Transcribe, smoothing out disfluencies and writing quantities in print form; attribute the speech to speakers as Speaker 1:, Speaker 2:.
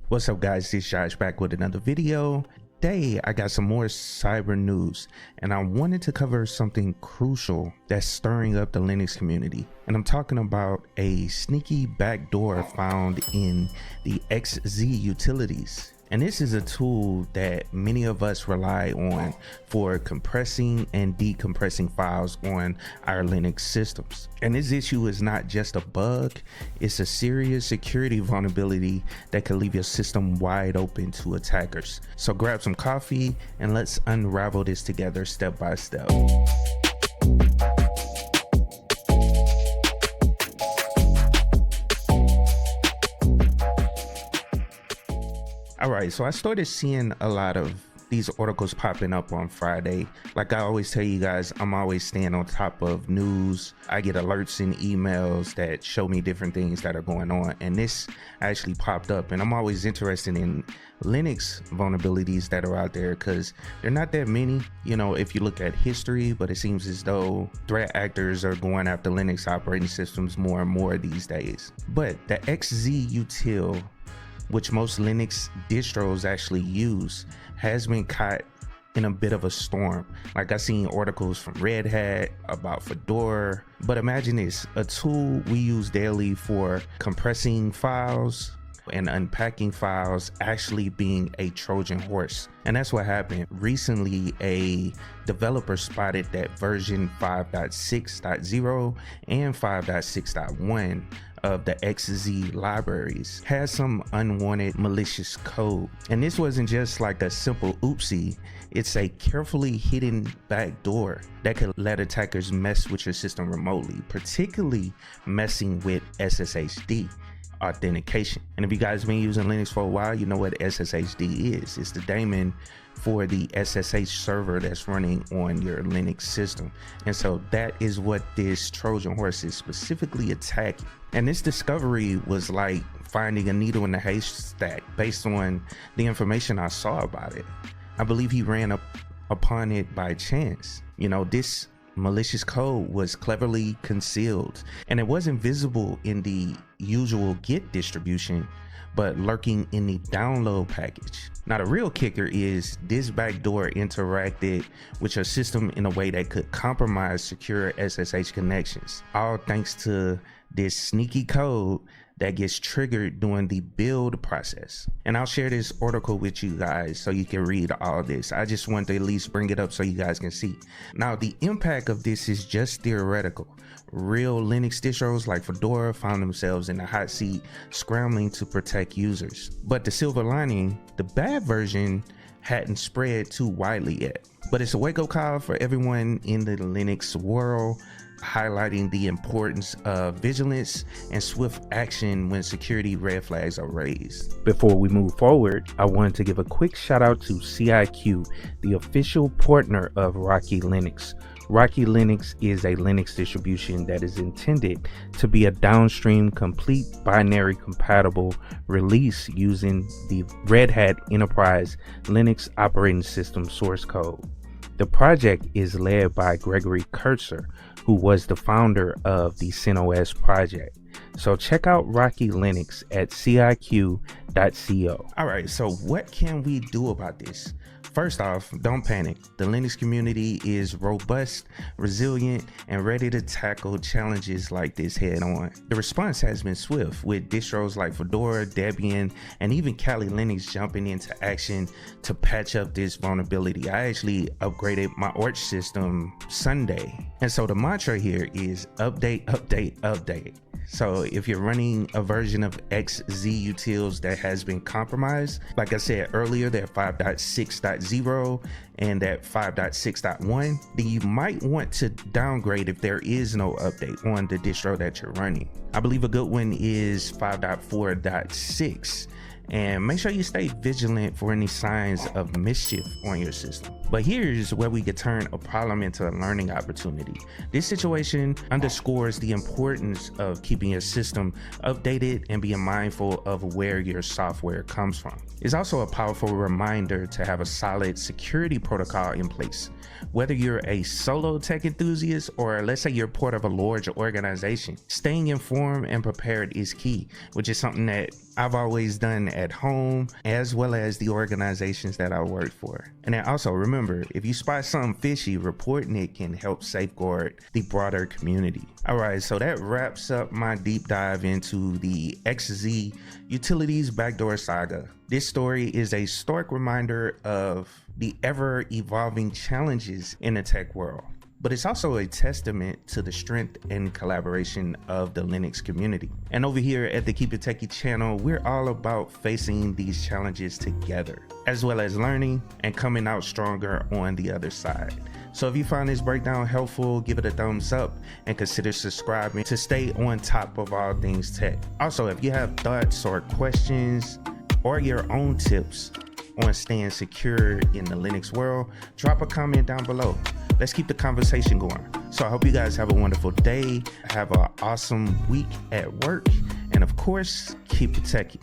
Speaker 1: What's up guys, it's Josh back with another video. Today I got some more cyber news and I wanted to cover something crucial that's stirring up the Linux community. And I'm talking about a sneaky backdoor found in the XZ utilities. And this is a tool that many of us rely on for compressing and decompressing files on our Linux systems. And this issue is not just a bug, it's a serious security vulnerability that could leave your system wide open to attackers. So grab some coffee and let's unravel this together step by step. All right, so I started seeing a lot of these articles popping up on Friday. Like I always tell you guys, I'm always staying on top of news. I get alerts and emails that show me different things that are going on. And this actually popped up, and I'm always interested in Linux vulnerabilities that are out there because they're not that many, you know, if you look at history, but it seems as though threat actors are going after Linux operating systems more and more these days. But the XZ util, which most Linux distros actually use, has been caught in a bit of a storm. Like I seen articles from Red Hat about Fedora, but imagine this, a tool we use daily for compressing files and unpacking files actually being a Trojan horse. And that's what happened. Recently, a developer spotted that version 5.6.0 and 5.6.1 of the XZ libraries has some unwanted malicious code. And this wasn't just like a simple oopsie, it's a carefully hidden backdoor that could let attackers mess with your system remotely, particularly messing with SSHD authentication. And if you guys been using Linux for a while, you know what SSHD is. It's the daemon for the SSH server that's running on your Linux system. And so that is what this Trojan horse is specifically attacking. And this discovery was like finding a needle in the haystack based on the information I saw about it. I believe he ran upon it by chance. You know, this malicious code was cleverly concealed and it wasn't visible in the usual Git distribution, but lurking in the download package. Now the real kicker is this backdoor interacted with your system in a way that could compromise secure SSH connections, all thanks to this sneaky code that gets triggered during the build process. And I'll share this article with you guys so you can read all this. I just want to at least bring it up so you guys can see. Now the impact of this is just theoretical. Real Linux distros like Fedora found themselves in the hot seat scrambling to protect users. But the silver lining, the bad version hadn't spread too widely yet. But it's a wake-up call for everyone in the Linux world, highlighting the importance of vigilance and swift action when security red flags are raised. Before we move forward, I wanted to give a quick shout out to CIQ, the official partner of Rocky Linux. Rocky Linux is a Linux distribution that is intended to be a downstream complete binary compatible release using the Red Hat Enterprise Linux operating system source code. The project is led by Gregory Kurtzer, who was the founder of the CentOS project. So check out Rocky Linux at ciq.co. All right, so what can we do about this? First off, don't panic. The Linux community is robust, resilient, and ready to tackle challenges like this head on. The response has been swift, with distros like Fedora, Debian, and even Kali Linux jumping into action to patch up this vulnerability. I actually upgraded my Arch system Sunday. And so the mantra here is update, update, update. So if you're running a version of XZ utils that has been compromised, like I said earlier, they're 5.6.0 and at 5.6.1, then you might want to downgrade if there is no update on the distro that you're running. I believe a good one is 5.4.6. And make sure you stay vigilant for any signs of mischief on your system. But here's where we could turn a problem into a learning opportunity. This situation underscores the importance of keeping your system updated and being mindful of where your software comes from. It's also a powerful reminder to have a solid security protocol in place. Whether you're a solo tech enthusiast or let's say you're part of a large organization, staying informed and prepared is key, which is something that I've always done at home, as well as the organizations that I work for. And then also remember, if you spot something fishy, reporting it can help safeguard the broader community. All right, so that wraps up my deep dive into the XZ Utilities Backdoor saga. This story is a stark reminder of the ever-evolving challenges in the tech world, but it's also a testament to the strength and collaboration of the Linux community. And over here at the KeepItTechie channel, we're all about facing these challenges together, as well as learning and coming out stronger on the other side. So if you find this breakdown helpful, give it a thumbs up and consider subscribing to stay on top of all things tech. Also, if you have thoughts or questions or your own tips on staying secure in the Linux world, drop a comment down below. Let's keep the conversation going. So I hope you guys have a wonderful day, have an awesome week at work, and of course, keep it techie.